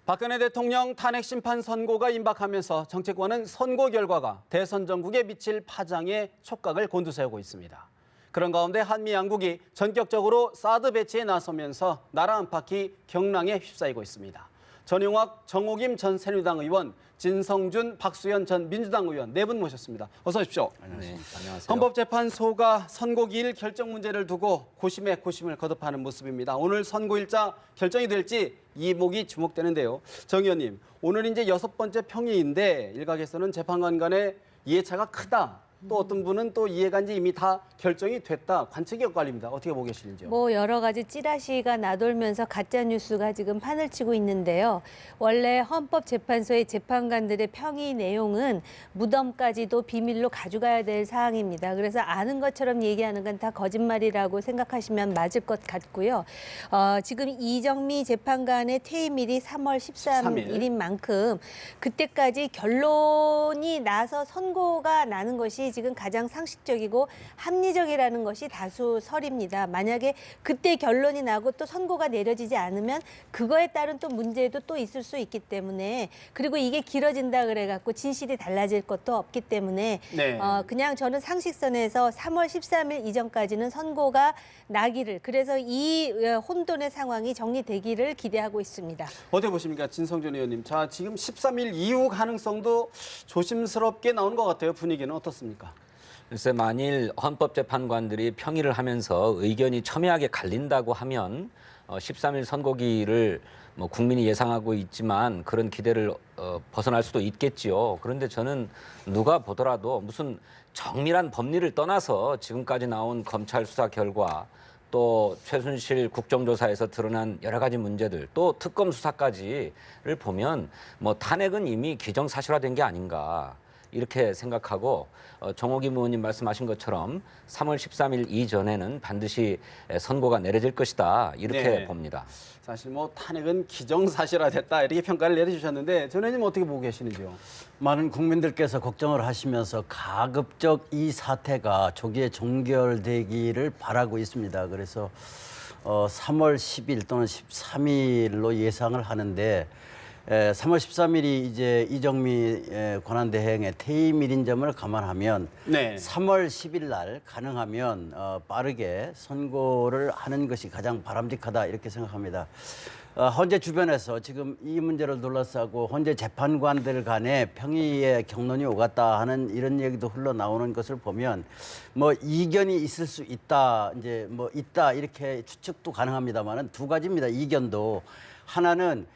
박근혜 대통령 탄핵 심판 선고가 임박하면서 정치권은 선고 결과가 대선 전국에 미칠 파장에 촉각을 곤두세우고 있습니다. 그런 가운데 한미 양국이 전격적으로 사드 배치에 나서면서 나라 안팎이 경랑에 휩싸이고 있습니다. 전용학, 정호김 전 새누리당 의원, 진성준, 박수현 전 민주당 의원 네 분 모셨습니다. 어서 오십시오. 네, 안녕하세요. 헌법재판소가 선고기일 결정 문제를 두고 고심에 고심을 거듭하는 모습입니다. 오늘 선고일자 결정이 될지 이목이 주목되는데요. 정 의원님, 오늘 이제 6번째 평의인데 일각에서는 재판관 간의 이해차가 크다. 또 어떤 분은 또 이해가 이제 이미 다 결정이 됐다. 관측이 엇갈립니다. 어떻게 보고 계시는지요? 뭐 여러 가지 찌라시가 나돌면서 가짜 뉴스가 지금 판을 치고 있는데요. 원래 헌법재판소의 재판관들의 평의 내용은 무덤까지도 비밀로 가져가야 될 사항입니다. 그래서 아는 것처럼 얘기하는 건 다 거짓말이라고 생각하시면 맞을 것 같고요. 지금 이정미 재판관의 퇴임일이 3월 13일인 만큼 그때까지 결론이 나서 선고가 나는 것이 지금 가장 상식적이고 합리적이라는 것이 다수 설입니다. 만약에 그때 결론이 나고 또 선고가 내려지지 않으면 그거에 따른 또 문제도 또 있을 수 있기 때문에, 그리고 이게 길어진다 그래갖고 진실이 달라질 것도 없기 때문에 네. 그냥 저는 상식선에서 3월 13일 이전까지는 선고가 나기를, 그래서 이 혼돈의 상황이 정리되기를 기대하고 있습니다. 어떻게 보십니까? 진성준 의원님. 자, 지금 13일 이후 가능성도 조심스럽게 나오는 것 같아요. 분위기는 어떻습니까? 글쎄, 만일 헌법재판관들이 평의를 하면서 의견이 첨예하게 갈린다고 하면 13일 선고기를 뭐 국민이 예상하고 있지만 그런 기대를 벗어날 수도 있겠지요. 그런데 저는 누가 보더라도 무슨 정밀한 법리를 떠나서 지금까지 나온 검찰 수사 결과, 또 최순실 국정조사에서 드러난 여러 가지 문제들, 또 특검 수사까지를 보면 뭐 탄핵은 이미 기정사실화된 게 아닌가, 이렇게 생각하고 정호김 의원님 말씀하신 것처럼 3월 13일 이전에는 반드시 선고가 내려질 것이다, 이렇게 네. 봅니다. 사실 뭐 탄핵은 기정사실화됐다 이렇게 평가를 내려주셨는데 전 의원님 어떻게 보고 계시는지요? 많은 국민들께서 걱정을 하시면서 가급적 이 사태가 조기에 종결되기를 바라고 있습니다. 그래서 3월 10일 또는 13일로 예상을 하는데 3월 13일이 이제 이정미 권한대행의 퇴임일인 점을 감안하면 네. 3월 10일 날 가능하면 빠르게 선고를 하는 것이 가장 바람직하다, 이렇게 생각합니다. 헌재 주변에서 지금 이 문제를 둘러싸고 헌재 재판관들 간의 평의의 경론이 오갔다 하는 이런 얘기도 흘러나오는 것을 보면 뭐 이견이 있을 수 있다, 이제 뭐 있다, 이렇게 추측도 가능합니다만은 두 가지입니다. 이견도 하나는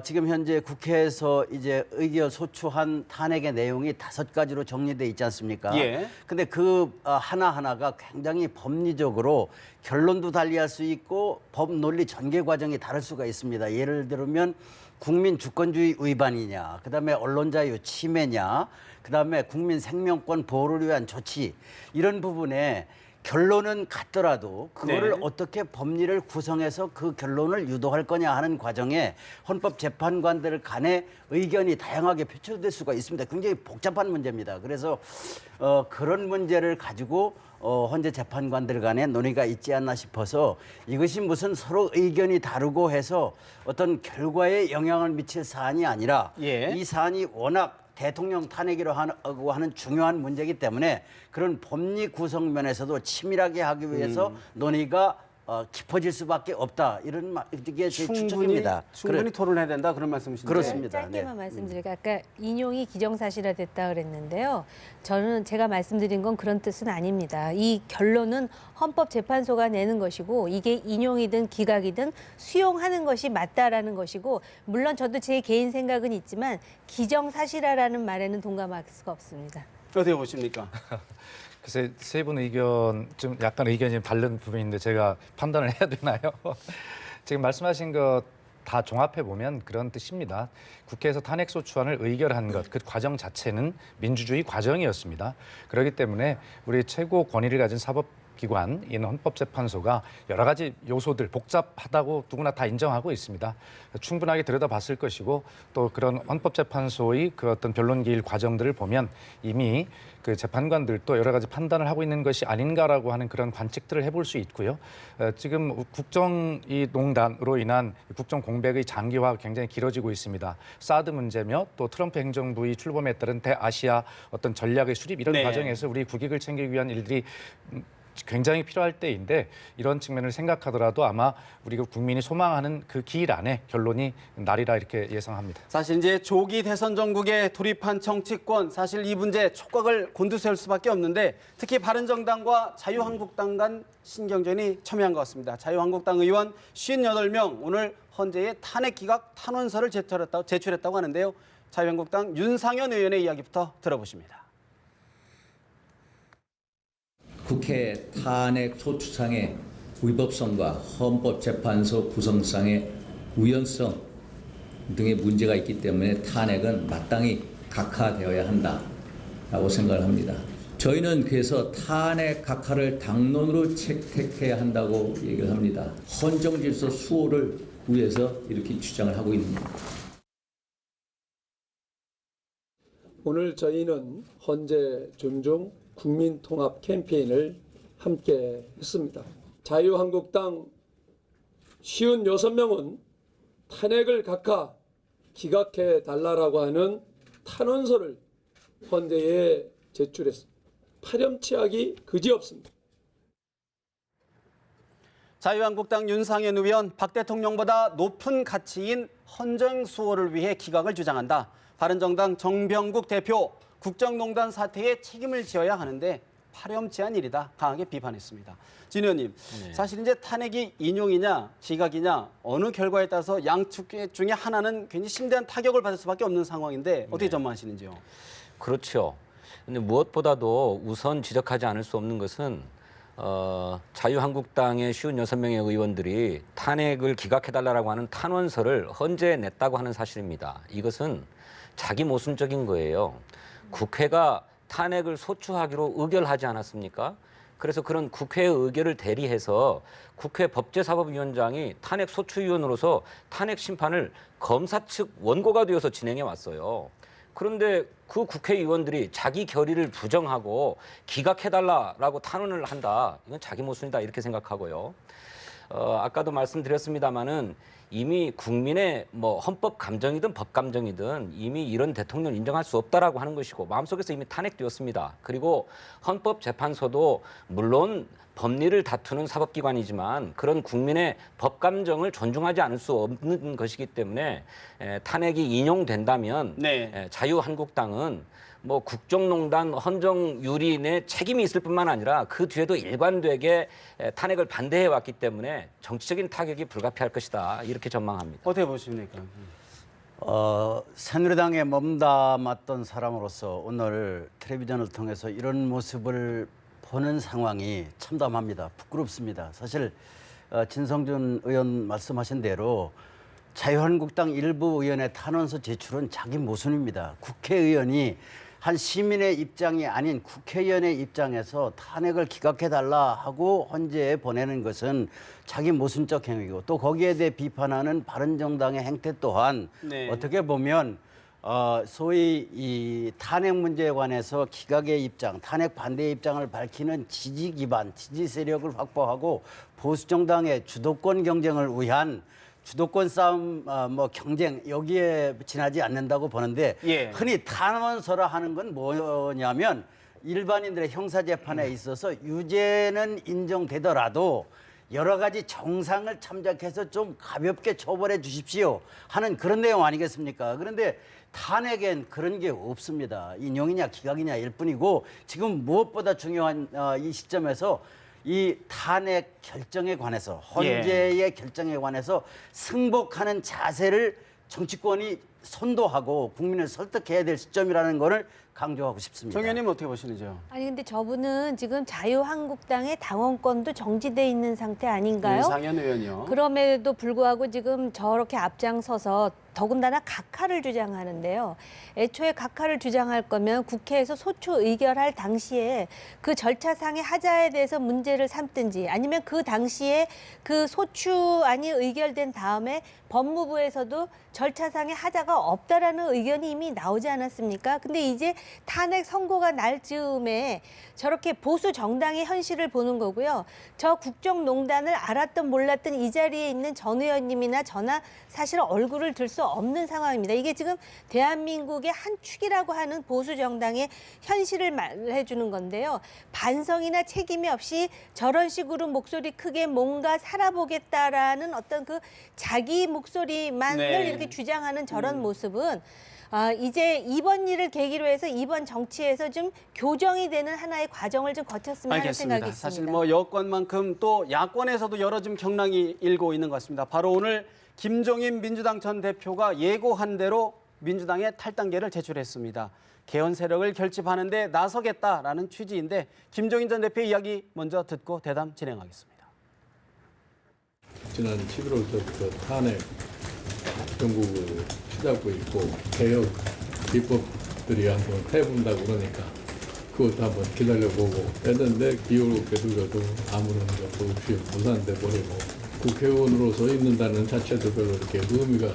지금 현재 국회에서 이제 의결 소추한 탄핵의 내용이 5가지로 정리돼 있지 않습니까? 예. 근데 그 하나하나가 굉장히 법리적으로 결론도 달리할 수 있고 법 논리 전개 과정이 다를 수가 있습니다. 예를 들면 국민 주권주의 위반이냐, 그다음에 언론 자유 침해냐, 그다음에 국민 생명권 보호를 위한 조치, 이런 부분에 결론은 같더라도 그거를 네. 어떻게 법리를 구성해서 그 결론을 유도할 거냐 하는 과정에 헌법재판관들 간의 의견이 다양하게 표출될 수가 있습니다. 굉장히 복잡한 문제입니다. 그래서 그런 문제를 가지고 헌재 재판관들 간의 논의가 있지 않나 싶어서, 이것이 무슨 서로 의견이 다르고 해서 어떤 결과에 영향을 미칠 사안이 아니라 예. 이 사안이 워낙 대통령 탄핵이라고 하는 중요한 문제이기 때문에 그런 법리 구성 면에서도 치밀하게 하기 위해서 논의가 깊어질 수밖에 없다, 이런 게 제 추측입니다. 충분히 토론해야 된다 그런 말씀이신데. 그렇습니다. 짧게만 네. 말씀드릴게요. 아까 인용이 기정사실화됐다 그랬는데요. 저는 제가 말씀드린 건 그런 뜻은 아닙니다. 이 결론은 헌법재판소가 내는 것이고, 이게 인용이든 기각이든 수용하는 것이 맞다라는 것이고, 물론 저도 제 개인 생각은 있지만 기정사실화라는 말에는 동감할 수가 없습니다. 어떻게 보십니까? 글쎄, 세 분 의견 좀 약간 의견이 좀 다른 부분인데 제가 판단을 해야 되나요? 지금 말씀하신 것 다 종합해 보면 그런 뜻입니다. 국회에서 탄핵 소추안을 의결한 것, 그 과정 자체는 민주주의 과정이었습니다. 그렇기 때문에 우리 최고 권위를 가진 기관인 헌법재판소가 여러 가지 요소들 복잡하다고 누구나 다 인정하고 있습니다. 충분하게 들여다봤을 것이고 또 그런 헌법재판소의 그 어떤 변론기일 과정들을 보면 이미 그 재판관들도 여러 가지 판단을 하고 있는 것이 아닌가라고 하는 그런 관측들을 해볼 수 있고요. 지금 국정 이 농단으로 인한 국정 공백의 장기화가 굉장히 길어지고 있습니다. 사드 문제며 또 트럼프 행정부의 출범에 따른 대아시아 어떤 전략의 수립 이런 네. 과정에서 우리 국익을 챙기기 위한 일들이 굉장히 필요할 때인데 이런 측면을 생각하더라도 아마 우리가 국민이 소망하는 그 기일 안에 결론이 나리라 이렇게 예상합니다. 사실 이제 조기 대선 정국에 돌입한 정치권, 사실 이 문제 촉각을 곤두세울 수밖에 없는데 특히 바른정당과 자유한국당 간 신경전이 첨예한 것 같습니다. 자유한국당 의원 58명 오늘 헌재에 탄핵 기각 탄원서를 제출했다고 하는데요. 자유한국당 윤상현 의원의 이야기부터 들어보십니다. 국회 탄핵 소추상의 위법성과 헌법재판소 구성상의 우연성 등의 문제가 있기 때문에 탄핵은 마땅히 각하되어야 한다라고 생각을 합니다. 저희는 그래서 탄핵 각하를 당론으로 채택해야 한다고 얘기를 합니다. 헌정질서 수호를 위해서 이렇게 주장을 하고 있는 겁니다. 오늘 저희는 헌재 존중 국민통합 캠페인을 함께 했습니다. 자유한국당 56명은 탄핵을 각하 기각해 달라라고 하는 탄원서를 헌재에 제출했습니다. 파렴치하기 그지없습니다. 자유한국당 윤상현 의원, 박 대통령보다 높은 가치인 헌정 수호를 위해 기각을 주장한다. 바른정당 정병국 대표, 국정농단 사태에 책임을 지어야 하는데 파렴치한 일이다. 강하게 비판했습니다. 진 의원님, 사실 이제 탄핵이 인용이냐 기각이냐 어느 결과에 따라서 양측 중에 하나는 괜히 심대한 타격을 받을 수밖에 없는 상황인데 어떻게 전망하시는지요? 그렇죠. 근데 무엇보다도 우선 지적하지 않을 수 없는 것은 자유한국당의 56명의 의원들이 탄핵을 기각해달라고 하는 탄원서를 헌재에 냈다고 하는 사실입니다. 이것은 자기 모순적인 거예요. 국회가 탄핵을 소추하기로 의결하지 않았습니까? 그래서 그런 국회의 의결을 대리해서 국회 법제사법위원장이 탄핵 소추위원으로서 탄핵 심판을 검사 측 원고가 되어서 진행해 왔어요. 그런데 그 국회의원들이 자기 결의를 부정하고 기각해달라라고 탄원을 한다. 이건 자기 모순이다 이렇게 생각하고요. 아까도 말씀드렸습니다마는 이미 국민의 헌법 감정이든 법 감정이든 이미 이런 대통령을 인정할 수 없다라고 하는 것이고 마음속에서 이미 탄핵되었습니다. 그리고 헌법재판소도 물론 법리를 다투는 사법기관이지만 그런 국민의 법 감정을 존중하지 않을 수 없는 것이기 때문에 탄핵이 인용된다면 네. 자유한국당은 국정농단 헌정유린의 책임이 있을 뿐만 아니라 그 뒤에도 일관되게 탄핵을 반대해 왔기 때문에 정치적인 타격이 불가피할 것이다. 이렇게 전망합니다. 어떻게 보십니까? 새누리당에 몸담았던 사람으로서 오늘 텔레비전을 통해서 이런 모습을 보는 상황이 참담합니다. 부끄럽습니다. 사실 진성준 의원 말씀하신 대로 자유한국당 일부 의원의 탄원서 제출은 자기 모순입니다. 국회의원이 한 시민의 입장이 아닌 국회의원의 입장에서 탄핵을 기각해달라 하고 헌재에 보내는 것은 자기 모순적 행위고 또 거기에 대해 비판하는 바른정당의 행태 또한 네. 어떻게 보면 소위 이 탄핵 문제에 관해서 기각의 입장, 탄핵 반대의 입장을 밝히는 지지 기반, 지지 세력을 확보하고 보수 정당의 주도권 경쟁을 위한 주도권 싸움, 경쟁 여기에 지나지 않는다고 보는데 예. 흔히 탄원서라 하는 건 뭐냐면 일반인들의 형사 재판에 있어서 유죄는 인정되더라도 여러 가지 정상을 참작해서 좀 가볍게 처벌해 주십시오 하는 그런 내용 아니겠습니까? 그런데 탄핵엔 그런 게 없습니다. 인용이냐 기각이냐일 뿐이고 지금 무엇보다 중요한 이 시점에서 이 탄핵 결정에 관해서 헌재의 결정에 관해서 승복하는 자세를 정치권이 선도하고 국민을 설득해야 될 시점이라는 것을 강조하고 싶습니다. 정 의원님 어떻게 보시는지요? 아니 근데 저분은 지금 자유한국당의 당원권도 정지돼 있는 상태 아닌가요? 윤상현 의원이요. 그럼에도 불구하고 지금 저렇게 앞장서서 더군다나 각하를 주장하는데요. 애초에 각하를 주장할 거면 국회에서 소추 의결할 당시에 그 절차상의 하자에 대해서 문제를 삼든지 아니면 그 당시에 그 소추안이 의결된 다음에 법무부에서도 절차상의 하자가 없다라는 의견이 이미 나오지 않았습니까? 근데 이제 탄핵 선고가 날 즈음에 저렇게 보수 정당의 현실을 보는 거고요. 저 국정농단을 알았든 몰랐든 이 자리에 있는 전 의원님이나 저나 사실 얼굴을 들 수 없는 상황입니다. 이게 지금 대한민국의 한 축이라고 하는 보수 정당의 현실을 말해주는 건데요. 반성이나 책임이 없이 저런 식으로 목소리 크게 뭔가 살아보겠다라는 어떤 그 자기 목소리만을 네. 이렇게 주장하는 저런 모습은 이제 이번 일을 계기로 해서 이번 정치에서 좀 교정이 되는 하나의 과정을 좀 거쳤으면 하는 생각이 알겠습니다. 있습니다. 사실 뭐 여권만큼 또 야권에서도 여러 좀 경랑이 일고 있는 것 같습니다. 바로 오늘 김종인 민주당 전 대표가 예고한 대로 민주당에 탈당계를 제출했습니다. 개헌 세력을 결집하는 데 나서겠다라는 취지인데 김종인 전 대표의 이야기 먼저 듣고 대담 진행하겠습니다. 지난 11월부터 탄핵 정국을 시작하고 있고 개혁 비법들이 한번 해본다고 그러니까 그것도 한번 기다려보고 했는데 기울게 두려도 아무런 것도 없이 무산돼 버리고 국회의원으로 서 있는다는 자체도 별로 이렇게 의미가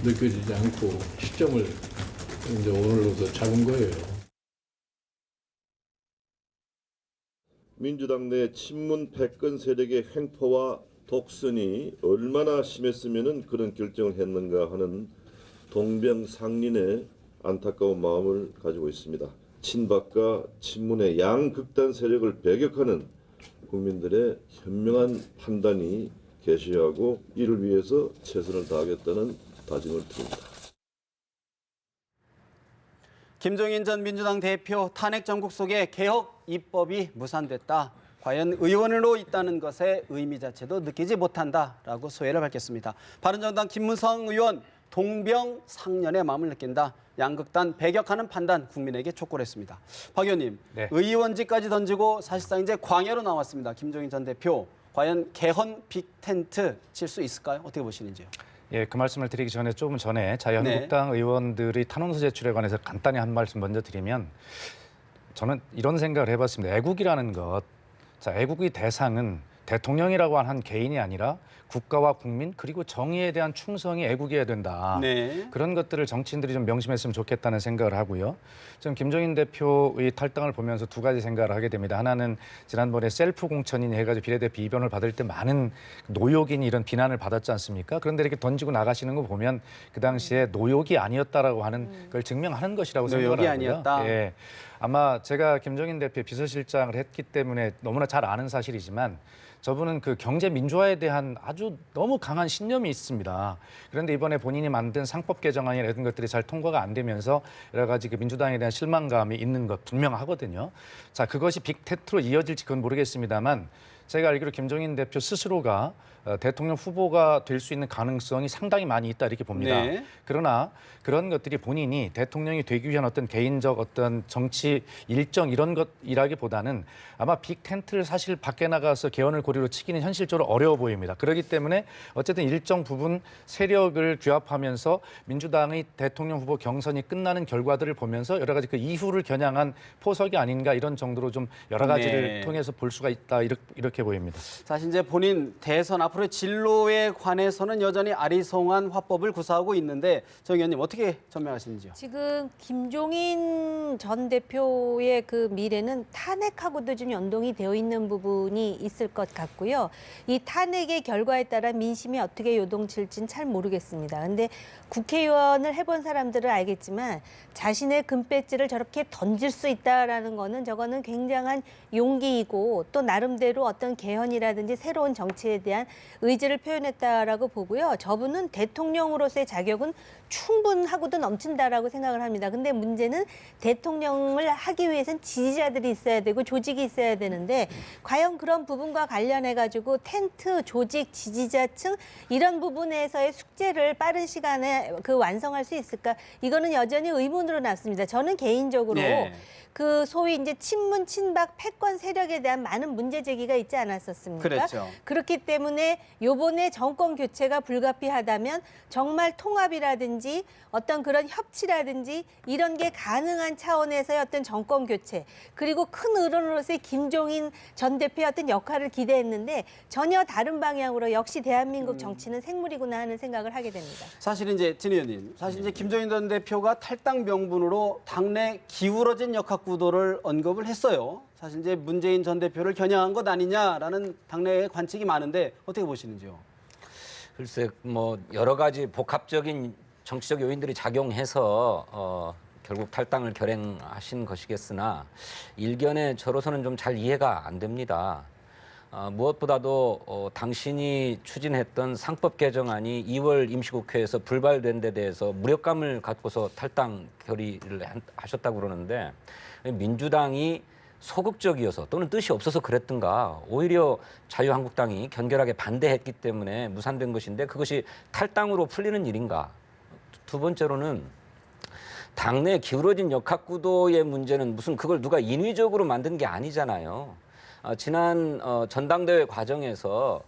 느껴지지 않고 시점을 이제 오늘로서 잡은 거예요. 민주당 내 친문 패권 세력의 횡포와 독선이 얼마나 심했으면 그런 결정을 했는가 하는 동병상련의 안타까운 마음을 가지고 있습니다. 친박과 친문의 양극단 세력을 배격하는 국민들의 현명한 판단이 계셔야하고 이를 위해서 최선을 다하겠다는 다짐을 드립니다. 김종인 전 민주당 대표 탄핵 정국 속에 개혁 입법이 무산됐다. 과연 의원으로 있다는 것의 의미 자체도 느끼지 못한다라고 소회를 밝혔습니다. 바른정당 김무성 의원 동병상련의 마음을 느낀다. 양극단 배격하는 판단 국민에게 촉구를 했습니다. 박 의원님, 네. 의원직까지 던지고 사실상 이제 광야로 나왔습니다. 김종인 전 대표. 과연 개헌 빅텐트 칠 수 있을까요? 어떻게 보시는지요? 예, 그 말씀을 드리기 전에 조금 전에 자유한국당 의원들이 탄원서 제출에 관해서 간단히 한 말씀 먼저 드리면 저는 이런 생각을 해봤습니다. 애국이라는 것, 자, 애국의 대상은 대통령이라고 한 개인이 아니라 국가와 국민 그리고 정의에 대한 충성이 애국이어야 된다. 네. 그런 것들을 정치인들이 좀 명심했으면 좋겠다는 생각을 하고요. 지금 김종인 대표의 탈당을 보면서 두 가지 생각을 하게 됩니다. 하나는 지난번에 셀프 공천인 해가지고 비례대표 이변을 받을 때 많은 노욕인 이런 비난을 받았지 않습니까? 그런데 이렇게 던지고 나가시는 거 보면 그 당시에 노욕이 아니었다라고 하는 걸 증명하는 것이라고 생각을 노욕이 하고요. 아니었다. 예. 아마 제가 김종인 대표 비서실장을 했기 때문에 너무나 잘 아는 사실이지만 저분은 그 경제 민주화에 대한 아주 너무 강한 신념이 있습니다. 그런데 이번에 본인이 만든 상법 개정안이나 이런 것들이 잘 통과가 안 되면서 여러 가지 그 민주당에 대한 실망감이 있는 것 분명하거든요. 자, 그것이 빅텐트로 이어질지 그건 모르겠습니다만 제가 알기로 김종인 대표 스스로가 대통령 후보가 될 수 있는 가능성이 상당히 많이 있다 이렇게 봅니다. 네. 그러나 그런 것들이 본인이 대통령이 되기 위한 어떤 개인적 어떤 정치 일정 이런 것이라기보다는 아마 빅텐트를 사실 밖에 나가서 개헌을 고리로 치기는 현실적으로 어려워 보입니다. 그렇기 때문에 어쨌든 일정 부분 세력을 규합하면서 민주당의 대통령 후보 경선이 끝나는 결과들을 보면서 여러 가지 그 이후를 겨냥한 포석이 아닌가 이런 정도로 좀 여러 가지를 네. 통해서 볼 수가 있다 이렇게 보입니다. 사실 이제 본인 대선 앞으로의 진로에 관해서는 여전히 아리송한 화법을 구사하고 있는데 정 의원님 어떻게 전망하시는지요? 지금 김종인 전 대표의 그 미래는 탄핵하고도 좀 연동이 되어 있는 부분이 있을 것 같고요. 이 탄핵의 결과에 따라 민심이 어떻게 요동칠지는 잘 모르겠습니다. 근데 국회의원을 해본 사람들은 알겠지만 자신의 금배지를 저렇게 던질 수 있다라는 거는 저거는 굉장한 용기이고 또 나름대로 어떤 어떤 개헌이라든지 새로운 정치에 대한 의지를 표현했다라고 보고요. 저분은 대통령으로서의 자격은 충분하고도 넘친다라고 생각을 합니다. 근데 문제는 대통령을 하기 위해서는 지지자들이 있어야 되고 조직이 있어야 되는데 과연 그런 부분과 관련해 가지고 텐트, 조직, 지지자층 이런 부분에서의 숙제를 빠른 시간에 완성할 수 있을까? 이거는 여전히 의문으로 남습니다. 저는 개인적으로 네. 그 소위 이제 친문, 친박, 패권 세력에 대한 많은 문제 제기가 있지 않았었습니까? 그랬죠. 그렇기 때문에 요번에 정권 교체가 불가피하다면 정말 통합이라든지 어떤 그런 협치라든지 이런 게 가능한 차원에서의 어떤 정권 교체 그리고 큰 어른으로서의 김종인 전 대표의 어떤 역할을 기대했는데 전혀 다른 방향으로 역시 대한민국 정치는 생물이구나 하는 생각을 하게 됩니다. 사실 이제 진 의원님, 사실 이제 김종인 전 대표가 탈당 명분으로 당내 기울어진 역학 구도를 언급을 했어요. 사실 이제 문재인 전 대표를 겨냥한 것 아니냐라는 당내의 관측이 많은데 어떻게 보시는지요? 글쎄 뭐 여러 가지 복합적인 정치적 요인들이 작용해서 결국 탈당을 결행하신 것이겠으나 일견의 저로서는 좀 잘 이해가 안 됩니다. 무엇보다도 당신이 추진했던 상법 개정안이 2월 임시국회에서 불발된 데 대해서 무력감을 갖고서 탈당 결의를 하셨다고 그러는데 민주당이 소극적이어서 또는 뜻이 없어서 그랬든가 오히려 자유한국당이 견결하게 반대했기 때문에 무산된 것인데 그것이 탈당으로 풀리는 일인가? 두 번째로는 당내 기울어진 역학구도의 문제는 무슨 그걸 누가 인위적으로 만든 게 아니잖아요. 지난 전당대회 과정에서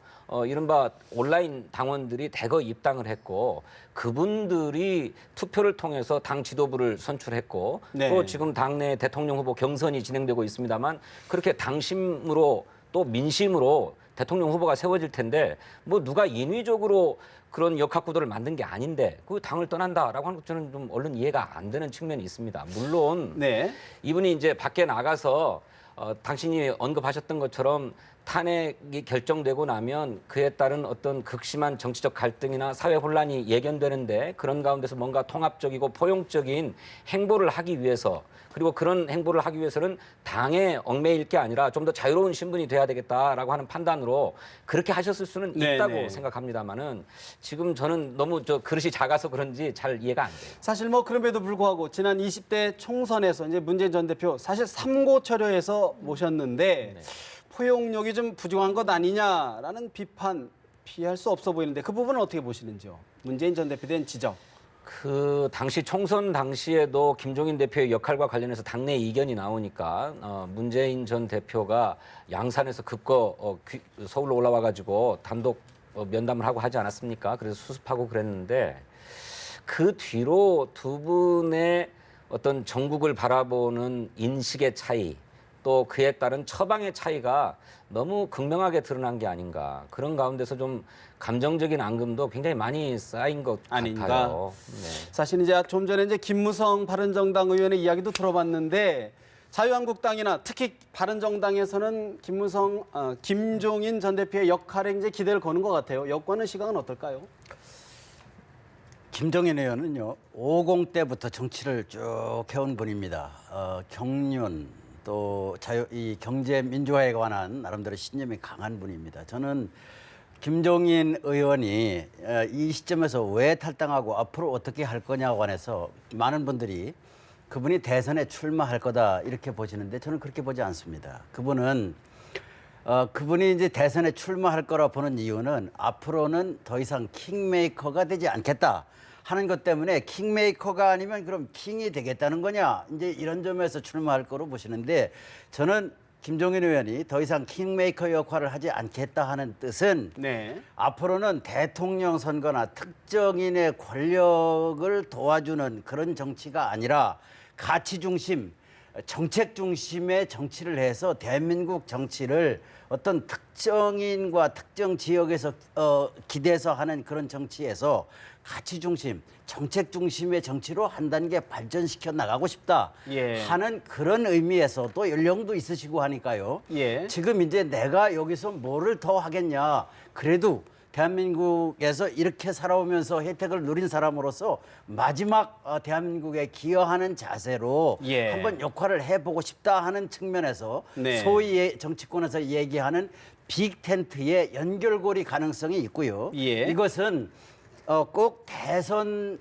이른바 온라인 당원들이 대거 입당을 했고 그분들이 투표를 통해서 당 지도부를 선출했고 네. 또 지금 당내 대통령 후보 경선이 진행되고 있습니다만 그렇게 당심으로 또 민심으로 대통령 후보가 세워질 텐데 뭐 누가 인위적으로 그런 역학구도를 만든 게 아닌데 그 당을 떠난다라고 하는 것 저는 좀 얼른 이해가 안 되는 측면이 있습니다. 물론 네. 이분이 이제 밖에 나가서 당신이 언급하셨던 것처럼 탄핵이 결정되고 나면 그에 따른 어떤 극심한 정치적 갈등이나 사회 혼란이 예견되는데 그런 가운데서 뭔가 통합적이고 포용적인 행보를 하기 위해서 그리고 그런 행보를 하기 위해서는 당에 얽매일 게 아니라 좀 더 자유로운 신분이 돼야 되겠다라고 하는 판단으로 그렇게 하셨을 수는 네, 있다고 네. 생각합니다만은 지금 저는 너무 그릇이 작아서 그런지 잘 이해가 안 돼요. 사실 뭐 그럼에도 불구하고 지난 20대 총선에서 이제 문재인 전 대표 사실 삼고철효해서 모셨는데 포용력이 좀 부족한 것 아니냐라는 비판 피할 수 없어 보이는데 그 부분은 어떻게 보시는지요? 문재인 전 대표에 대한 지적. 그 당시 총선 당시에도 김종인 대표의 역할과 관련해서 당내 이견이 나오니까 문재인 전 대표가 양산에서 급거 서울로 올라와 가지고 단독 면담을 하고 하지 않았습니까? 그래서 수습하고 그랬는데 그 뒤로 두 분의 어떤 전국을 바라보는 인식의 차이 또 그에 따른 처방의 차이가 너무 극명하게 드러난 게 아닌가. 그런 가운데서 좀 감정적인 앙금도 굉장히 많이 쌓인 것 아닌가. 같아요. 네. 사실 이제 좀 전에 이제 김무성 바른정당 의원의 이야기도 들어봤는데 자유한국당이나 특히 바른정당에서는 김종인 전 대표의 역할에 이제 기대를 거는 것 같아요. 여권의 시각은 어떨까요? 김종인 의원은요 50 때부터 정치를 쭉 해온 분입니다. 경륜 또 이 경제 민주화에 관한 나름대로 신념이 강한 분입니다. 저는 김종인 의원이 이 시점에서 왜 탈당하고 앞으로 어떻게 할 거냐에 관해서 많은 분들이 그분이 대선에 출마할 거다 이렇게 보시는데 저는 그렇게 보지 않습니다. 그분이 이제 대선에 출마할 거라 보는 이유는 앞으로는 더 이상 킹메이커가 되지 않겠다 하는 것 때문에 킹메이커가 아니면 그럼 킹이 되겠다는 거냐 이제 이런 점에서 출마할 거로 보시는데 저는 김종인 의원이 더 이상 킹메이커 역할을 하지 않겠다 하는 뜻은 네. 앞으로는 대통령 선거나 특정인의 권력을 도와주는 그런 정치가 아니라 가치 중심, 정책 중심의 정치를 해서 대한민국 정치를 어떤 특정인과 특정 지역에서 기대서 하는 그런 정치에서 가치 중심, 정책 중심의 정치로 한 단계 발전시켜 나가고 싶다 예. 하는 그런 의미에서 또 연령도 있으시고 하니까요. 예. 지금 이제 내가 여기서 뭐를 더 하겠냐. 그래도 대한민국에서 이렇게 살아오면서 혜택을 누린 사람으로서 마지막 대한민국에 기여하는 자세로 예. 한번 역할을 해보고 싶다 하는 측면에서 네. 소위 정치권에서 얘기하는 빅텐트의 연결고리 가능성이 있고요. 예. 이것은 꼭 대선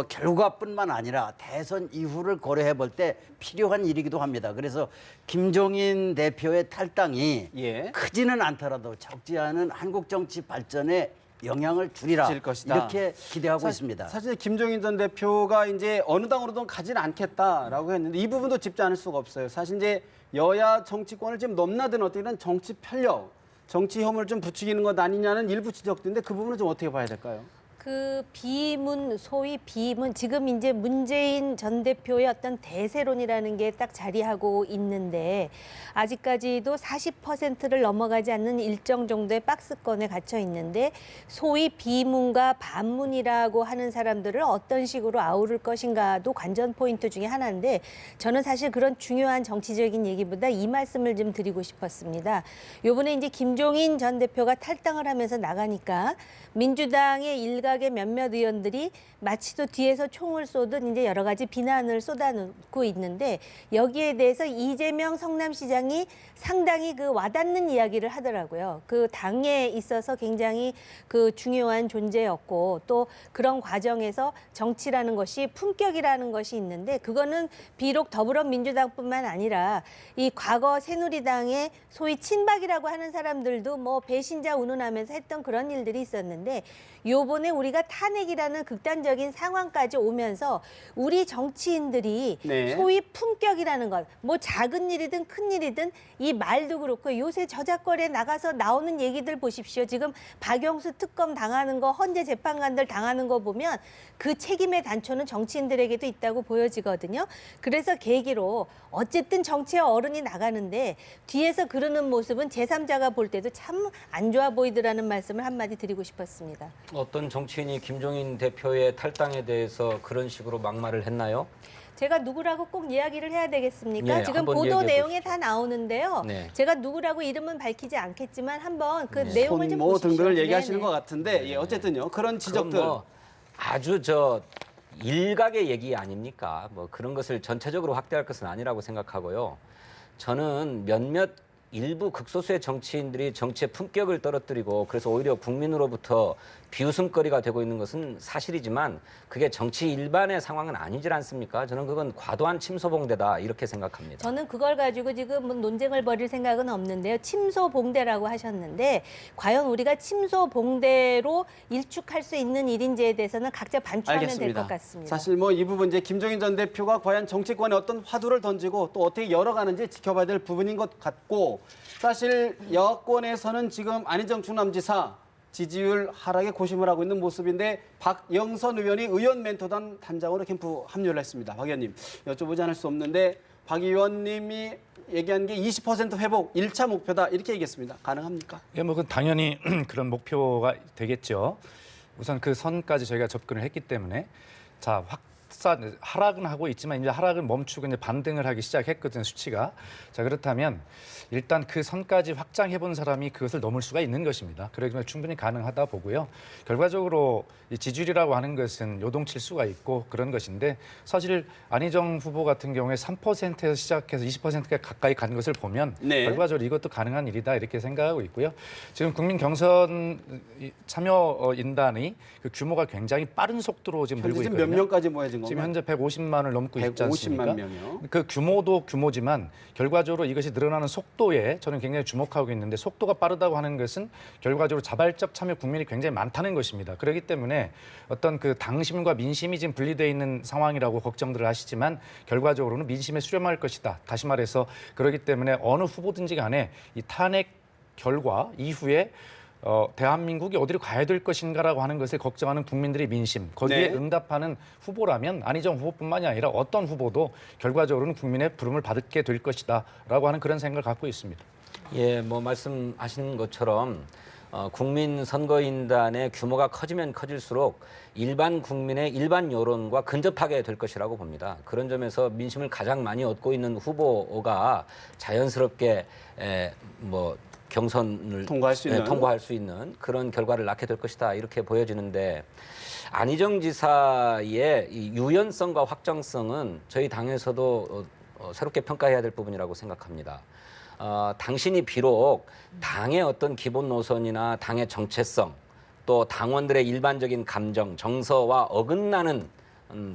결과뿐만 아니라 대선 이후를 고려해 볼 때 필요한 일이기도 합니다. 그래서 김종인 대표의 탈당이 예. 크지는 않더라도 적지 않은 한국 정치 발전에 영향을 주리라 줄 것이다. 이렇게 기대하고 있습니다. 사실 김종인 전 대표가 이제 어느 당으로든 가지는 않겠다라고 했는데 이 부분도 짚지 않을 수가 없어요. 사실 이제 여야 정치권을 지금 넘나든 어떻게 든 정치 편력, 정치 혐오를 좀 부추기는 것 아니냐는 일부 지적도 있는데 그 부분은 좀 어떻게 봐야 될까요? 그 비문, 소위 비문, 지금 이제 문재인 전 대표의 어떤 대세론이라는 게 딱 자리하고 있는데 아직까지도 40%를 넘어가지 않는 일정 정도의 박스권에 갇혀 있는데 소위 비문과 반문이라고 하는 사람들을 어떤 식으로 아우를 것인가도 관전 포인트 중에 하나인데 저는 사실 그런 중요한 정치적인 얘기보다 이 말씀을 좀 드리고 싶었습니다. 요번에 이제 김종인 전 대표가 탈당을 하면서 나가니까 민주당의 일각의 몇몇 의원들이 마치 또 뒤에서 총을 쏘듯 이제 여러 가지 비난을 쏟아놓고 있는데 여기에 대해서 이재명 성남시장이 상당히 그 와닿는 이야기를 하더라고요. 그 당에 있어서 굉장히 그 중요한 존재였고 또 그런 과정에서 정치라는 것이 품격이라는 것이 있는데 그거는 비록 더불어민주당뿐만 아니라 이 과거 새누리당의 소위 친박이라고 하는 사람들도 뭐 배신자 운운하면서 했던 그런 일들이 있었는데 요번에 우리가 탄핵이라는 극단적인 상황까지 오면서 우리 정치인들이 네. 소위 품격이라는 것, 뭐 작은 일이든 큰 일이든 이 말도 그렇고 요새 저작거리에 나가서 나오는 얘기들 보십시오. 지금 박영수 특검 당하는 거, 헌재 재판관들 당하는 거 보면 그 책임의 단초는 정치인들에게도 있다고 보여지거든요. 그래서 계기로 어쨌든 정치의 어른이 나가는데 뒤에서 그러는 모습은 제3자가 볼 때도 참 안 좋아 보이더라는 말씀을 한마디 드리고 싶었습니다. 어떤 정치인이 김종인 대표의 탈당에 대해서 그런 식으로 막말을 했나요? 제가 누구라고 꼭 이야기를 해야 되겠습니까? 네, 지금 한번 보도 얘기해 내용에 보시죠. 다 나오는데요. 네. 제가 누구라고 이름은 밝히지 않겠지만 한번 그 네. 내용을 좀 손모 보십시오. 등등을 얘기하시는 네네. 것 같은데 예, 어쨌든요. 그런 지적들. 그건 뭐 아주 일각의 얘기 아닙니까? 뭐 그런 것을 전체적으로 확대할 것은 아니라고 생각하고요. 저는 일부 극소수의 정치인들이 정치의 품격을 떨어뜨리고 그래서 오히려 국민으로부터 비웃음거리가 되고 있는 것은 사실이지만 그게 정치 일반의 상황은 아니지 않습니까? 저는 그건 과도한 침소봉대다 이렇게 생각합니다. 저는 그걸 가지고 지금 뭐 논쟁을 벌일 생각은 없는데요. 침소봉대라고 하셨는데 과연 우리가 침소봉대로 일축할 수 있는 일인지에 대해서는 각자 반추하면 될 알겠습니다. 것 같습니다. 사실 뭐 이 부분 이제 김종인 전 대표가 과연 정치권에 어떤 화두를 던지고 또 어떻게 열어가는지 지켜봐야 될 부분인 것 같고 사실 여권에서는 지금 안희정 충남지사 지지율 하락에 고심을 하고 있는 모습인데 박영선 의원이 의원 멘토단 단장으로 캠프 합류를 했습니다. 박 의원님 여쭤보지 않을 수 없는데 박 의원님이 얘기한 게 20% 회복 1차 목표다 이렇게 얘기했습니다. 가능합니까? 예, 뭐 그건 당연히 그런 목표가 되겠죠. 우선 그 선까지 저희가 접근을 했기 때문에 자 하락은 하고 있지만 이제 하락을 멈추고 이제 반등을 하기 시작했거든 수치가. 자 그렇다면 일단 그 선까지 확장해 본 사람이 그것을 넘을 수가 있는 것입니다. 그러면 충분히 가능하다 보고요. 결과적으로 이 지지율이라고 하는 것은 요동칠 수가 있고 그런 것인데 사실 안희정 후보 같은 경우에 3%에서 시작해서 20%가 가까이 간 것을 보면 네. 결과적으로 이것도 가능한 일이다 이렇게 생각하고 있고요. 지금 국민 경선 참여 인단이 그 규모가 굉장히 빠른 속도로 지금 늘고 현재 지금 있거든요. 몇 명까지 모여진 건가요? 지금 현재 150만을 넘고 있지 150만 않습니까? 명이요. 그 규모도 규모지만 결과적으로 이것이 늘어나는 속도에 저는 굉장히 주목하고 있는데 속도가 빠르다고 하는 것은 결과적으로 자발적 참여 국민이 굉장히 많다는 것입니다. 그렇기 때문에 어떤 그 당심과 민심이 지금 분리되어 있는 상황이라고 걱정들을 하시지만 결과적으로는 민심에 수렴할 것이다. 다시 말해서 그렇기 때문에 어느 후보든지 간에 이 탄핵 결과 이후에 대한민국이 어디로 가야 될 것인가라고 하는 것을 걱정하는 국민들의 민심, 거기에 네. 응답하는 후보라면 안희정 후보뿐만이 아니라 어떤 후보도 결과적으로는 국민의 부름을 받게 될 것이다라고 하는 그런 생각을 갖고 있습니다. 예, 뭐 말씀하신 것처럼 국민 선거인단의 규모가 커지면 커질수록 일반 국민의 일반 여론과 근접하게 될 것이라고 봅니다. 그런 점에서 민심을 가장 많이 얻고 있는 후보가 자연스럽게 경선을 통과할 수 있는? 통과할 수 있는 그런 결과를 낳게 될 것이다 이렇게 보여지는데 안희정 지사의 이 유연성과 확정성은 저희 당에서도 새롭게 평가해야 될 부분이라고 생각합니다. 당신이 비록 당의 어떤 기본 노선이나 당의 정체성 또 당원들의 일반적인 감정, 정서와 어긋나는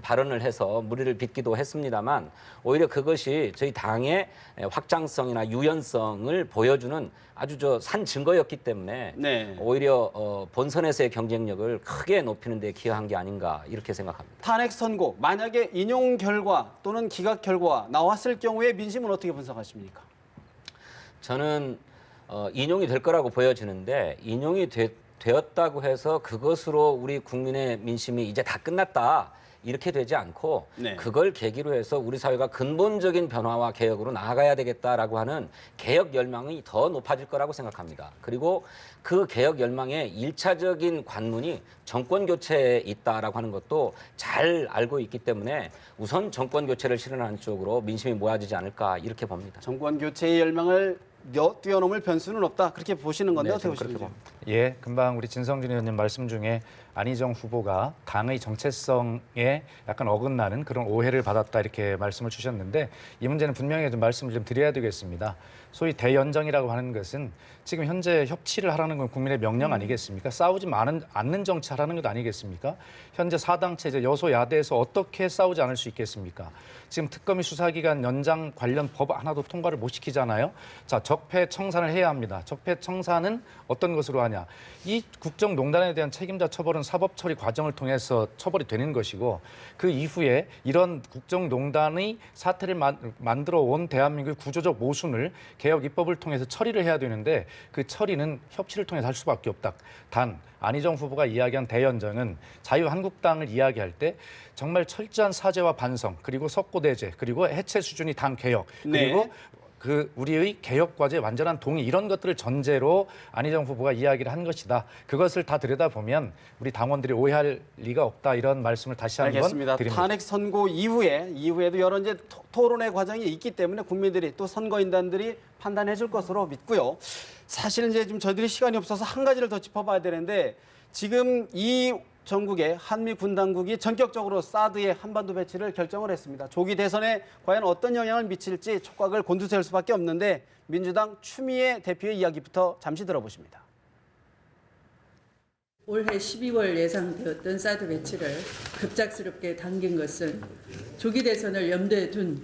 발언을 해서 무리를 빚기도 했습니다만 오히려 그것이 저희 당의 확장성이나 유연성을 보여주는 아주 산 증거였기 때문에 네. 오히려 본선에서의 경쟁력을 크게 높이는 데 기여한 게 아닌가 이렇게 생각합니다. 탄핵 선고 만약에 인용 결과 또는 기각 결과 나왔을 경우에 민심은 어떻게 분석하십니까? 저는 인용이 될 거라고 보여지는데 인용이 되었다고 해서 그것으로 우리 국민의 민심이 이제 다 끝났다. 이렇게 되지 않고 네. 그걸 계기로 해서 우리 사회가 근본적인 변화와 개혁으로 나아가야 되겠다라고 하는 개혁 열망이 더 높아질 거라고 생각합니다. 그리고 그 개혁 열망의 1차적인 관문이 정권 교체에 있다라고 하는 것도 잘 알고 있기 때문에 우선 정권 교체를 실현하는 쪽으로 민심이 모아지지 않을까 이렇게 봅니다. 정권 교체의 열망을 뛰어넘을 변수는 없다. 그렇게 보시는 건데 네, 어떻게 저는 그렇게 보시는지요? 봅니다. 예, 금방 우리 진성준 의원님 말씀 중에 안희정 후보가 당의 정체성에 약간 어긋나는 그런 오해를 받았다 이렇게 말씀을 주셨는데 이 문제는 분명히 좀 말씀을 좀 드려야 되겠습니다. 소위 대연정이라고 하는 것은 지금 현재 협치를 하라는 건 국민의 명령 아니겠습니까? 싸우지 않는 정치하라는 것 아니겠습니까? 현재 사당체제 여소야대에서 어떻게 싸우지 않을 수 있겠습니까? 지금 특검이 수사기간 연장 관련 법 하나도 통과를 못 시키잖아요. 자, 적폐청산을 해야 합니다. 적폐청산은 어떤 것으로 하냐? 이 국정농단에 대한 책임자 처벌은 사법처리 과정을 통해서 처벌이 되는 것이고 그 이후에 이런 국정농단의 사태를 만들어 온 대한민국의 구조적 모순을 개혁 입법을 통해서 처리를 해야 되는데 그 처리는 협치를 통해서 할 수밖에 없다. 단 안희정 후보가 이야기한 대연정은 자유한국당을 이야기할 때 정말 철저한 사죄와 반성 그리고 석고대죄 그리고 해체 수준이 당 개혁 그리고 네. 그 우리의 개혁 과제 완전한 동의 이런 것들을 전제로 안희정 후보가 이야기를 한 것이다. 그것을 다 들여다보면 우리 당원들이 오해할 리가 없다. 이런 말씀을 다시 한번 알겠습니다. 드립니다. 탄핵 선고 이후에도 여러 이제 토론의 과정이 있기 때문에 국민들이 또 선거인단들이 판단해 줄 것으로 믿고요. 사실 이제 좀 저희들이 시간이 없어서 한 가지를 더 짚어봐야 되는데 지금 이 전국의 한미 군 당국이 전격적으로 사드의 한반도 배치를 결정을 했습니다. 조기 대선에 과연 어떤 영향을 미칠지 촉각을 곤두세울 수밖에 없는데 민주당 추미애 대표의 이야기부터 잠시 들어보십니다. 올해 12월 예상되었던 사드 배치를 급작스럽게 당긴 것은 조기 대선을 염두에 둔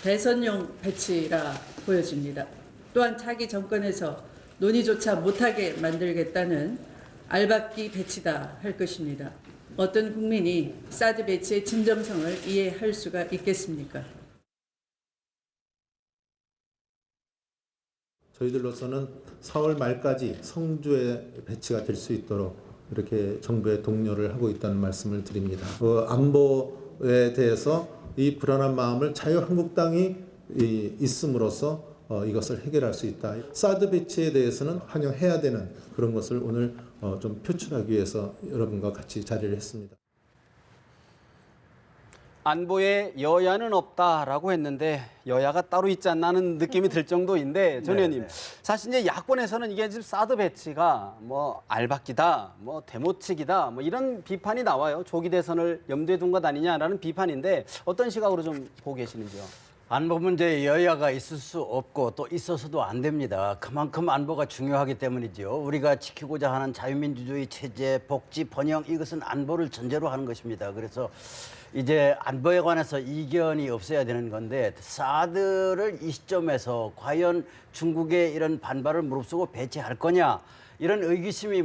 대선용 배치라 보여집니다. 또한 차기 정권에서 논의조차 못하게 만들겠다는 알박기 배치다 할 것입니다. 어떤 국민이 사드 배치의 진정성을 이해할 수가 있겠습니까? 저희들로서는 4월 말까지 성주에 배치가 될 수 있도록 이렇게 정부에 독려를 하고 있다는 말씀을 드립니다. 안보에 대해서 이 불안한 마음을 자유한국당이 있음으로써 이것을 해결할 수 있다. 사드 배치에 대해서는 환영해야 되는 그런 것을 오늘 좀 표출하기 위해서 여러분과 같이 자리를 했습니다. 안보에 여야는 없다라고 했는데 여야가 따로 있지 않나는 느낌이 들 정도인데 전 의원님 사실 이제 야권에서는 이게 지금 사드 배치가 뭐 알박기다, 뭐 데모치기다, 뭐 이런 비판이 나와요. 조기 대선을 염두에 둔 것 아니냐라는 비판인데 어떤 시각으로 좀 보고 계시는지요? 안보 문제에 여야가 있을 수 없고 또 있어서도 안 됩니다. 그만큼 안보가 중요하기 때문이죠. 우리가 지키고자 하는 자유민주주의 체제, 복지, 번영 이것은 안보를 전제로 하는 것입니다. 그래서 이제 안보에 관해서 이견이 없어야 되는 건데 사드를 이 시점에서 과연 중국의 이런 반발을 무릅쓰고 배치할 거냐 이런 의기심이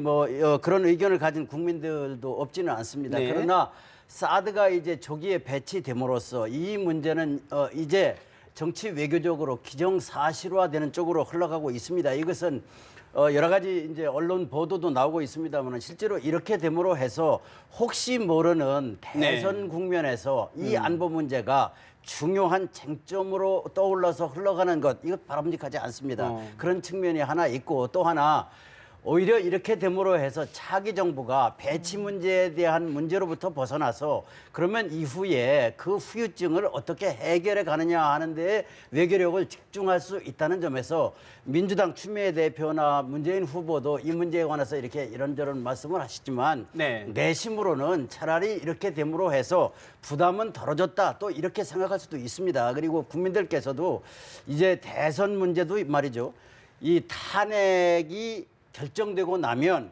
그런 의견을 가진 국민들도 없지는 않습니다. 네. 그러나 사드가 이제 조기에 배치됨으로써 이 문제는 이제 정치 외교적으로 기정사실화되는 쪽으로 흘러가고 있습니다. 이것은 여러 가지 이제 언론 보도도 나오고 있습니다만 실제로 이렇게 됨으로 해서 혹시 모르는 대선 국면에서 이 안보 문제가 중요한 쟁점으로 떠올라서 흘러가는 것 이것 바람직하지 않습니다. 그런 측면이 하나 있고 또 하나 오히려 이렇게 됨으로 해서 차기 정부가 배치 문제에 대한 문제로부터 벗어나서 그러면 이후에 그 후유증을 어떻게 해결해 가느냐 하는 데 외교력을 집중할 수 있다는 점에서 민주당 추미애 대표나 문재인 후보도 이 문제에 관해서 이렇게 이런저런 말씀을 하시지만 내심으로는 차라리 이렇게 됨으로 해서 부담은 덜어졌다 또 이렇게 생각할 수도 있습니다. 그리고 국민들께서도 이제 대선 문제도 말이죠. 이 탄핵이 결정되고 나면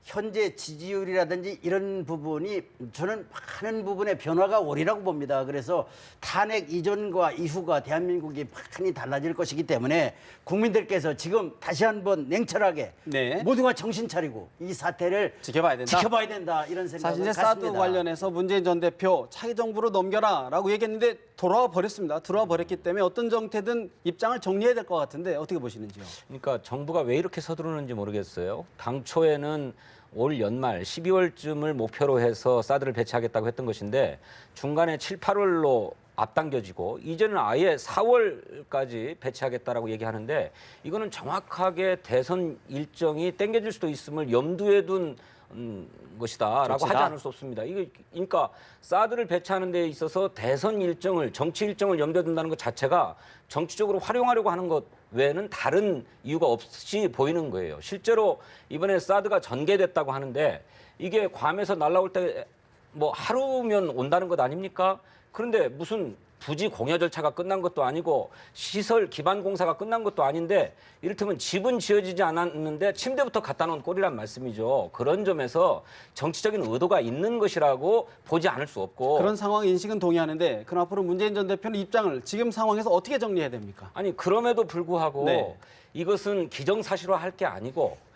현재 지지율이라든지 이런 부분이 저는 많은 부분의 변화가 오리라고 봅니다. 그래서 탄핵 이전과 이후가 대한민국이 많이 달라질 것이기 때문에 국민들께서 지금 다시 한번 냉철하게 모두가 정신 차리고 이 사태를 지켜봐야 된다 이런 생각을 사실 이제 갖습니다. 사드 관련해서 문재인 전 대표 차기 정부로 넘겨라라고 얘기했는데 돌아와 버렸습니다. 들어와 버렸기 때문에 어떤 정태든 입장을 정리해야 될 것 같은데 어떻게 보시는지요? 그러니까 정부가 왜 이렇게 서두르는지 모르겠어요. 당초에는 올 연말 12월쯤을 목표로 해서 사드를 배치하겠다고 했던 것인데 중간에 7, 8월로 앞당겨지고 이제는 아예 4월까지 배치하겠다라고 얘기하는데 이거는 정확하게 대선 일정이 땡겨질 수도 있음을 염두에 둔 것이다라고 하지 않을 수 없습니다. 이게 그러니까 사드를 배치하는 데 있어서 대선 일정을 정치 일정을 염두에 둔다는 것 자체가 정치적으로 활용하려고 하는 것 외에는 다른 이유가 없이 보이는 거예요. 실제로 이번에 사드가 전개됐다고 하는데 이게 괌에서 날아올 때 뭐 하루면 온다는 것 아닙니까? 그런데 무슨 부지 공여 절차가 끝난 것도 아니고 시설 기반 공사가 끝난 것도 아닌데 이를테면 집은 지어지지 않았는데 침대부터 갖다 놓은 꼴이란 말씀이죠. 그런 점에서 정치적인 의도가 있는 것이라고 보지 않을 수 없고 그런 상황 인식은 동의하는데 그럼 앞으로 문재인 전 대표는 입장을 지금 상황에서 어떻게 정리해야 됩니까? 아니 그럼에도 불구하고 이것은 기정사실화 할 게 아니고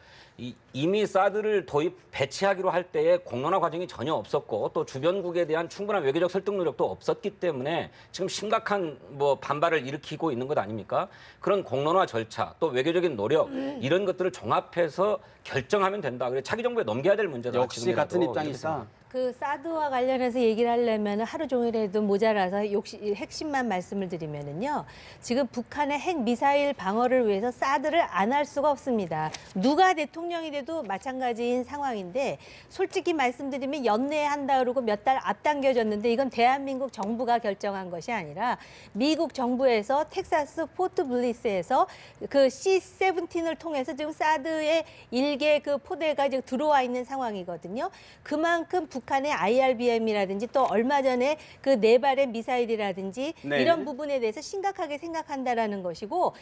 이미 사드를 배치하기로 할 때에 공론화 과정이 전혀 없었고 또 주변국에 대한 충분한 외교적 설득 노력도 없었기 때문에 지금 심각한 반발을 일으키고 있는 것 아닙니까? 그런 공론화 절차 또 외교적인 노력 이런 것들을 종합해서 결정하면 된다. 그래 차기 정부에 넘겨야 될 문제다. 역시 같은 입장이시다. 그 사드와 관련해서 얘기를 하려면 하루 종일해도 모자라서 핵심만 말씀을 드리면은요. 지금 북한의 핵 미사일 방어를 위해서 사드를 안 할 수가 없습니다. 누가 대통령이 돼도 마찬가지인 상황인데 솔직히 말씀드리면 연내한다 그러고 몇 달 앞당겨졌는데 이건 대한민국 정부가 결정한 것이 아니라 미국 정부에서 텍사스 포트 블리스에서 그 C-17을 통해서 지금 사드의 일개 그 포대가 지금 들어와 있는 상황이거든요. 그만큼 북한의 IRBM이라든지 또 얼마 전에 그 네 발의 미사일이라든지 이런 부분에 대해서 심각하게 생각한다라는 것이고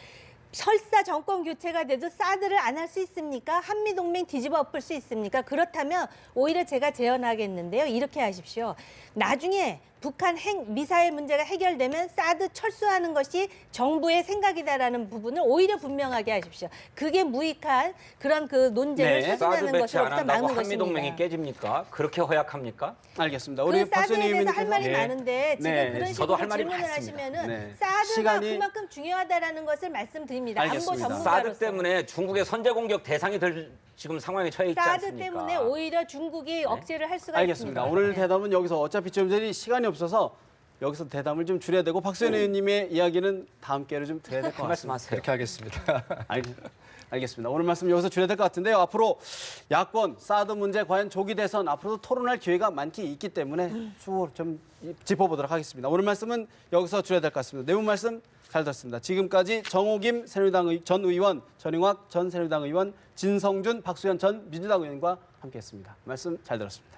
설사 정권 교체가 돼도 사드를 안 할 수 있습니까? 한미동맹 뒤집어 엎을 수 있습니까? 그렇다면 오히려 제가 제언하겠는데요. 이렇게 하십시오. 나중에 북한 핵 미사일 문제가 해결되면 사드 철수하는 것이 정부의 생각이다라는 부분을 오히려 분명하게 하십시오. 그게 무익한 그런 그 논쟁을 추진하는 것이 없다 막는 것입니다. 한미동맹이 깨집니까? 그렇게 허약합니다. 알겠습니다. 우리 사드에 대해서 할 말이 많은데 지금 그런 식으로 질문을 하시면은 사드가 그만큼 중요하다라는 것을 말씀드립니다. 안보 전문가로서. 사드 때문에 중국의 선제 공격 대상이 될 지금 상황에 처해 있지 않습니까? 사드 때문에 오히려 중국이 억제를 할 수가 있습니다. 오늘 대담은 여기서 어차피 좀 전에 시간이 없어서 여기서 대담을 좀 줄여야 되고 박수현 의원님의 이야기는 다음 기회로 좀 드려야 될 것 같습니다. 말씀하세요. 그렇게 하겠습니다. 알겠습니다. 오늘 말씀 여기서 줄여야 될 것 같은데요. 앞으로 야권, 사드 문제, 과연 조기 대선 앞으로도 토론할 기회가 많기 있기 때문에 쭉 좀 짚어보도록 하겠습니다. 오늘 말씀은 여기서 줄여야 될 것 같습니다. 내용 말씀 잘 들었습니다. 지금까지 정호김 새누리당 전 의원, 전용학 전 새누리당 의원, 진성준, 박수현 전 민주당 의원과 함께했습니다. 말씀 잘 들었습니다.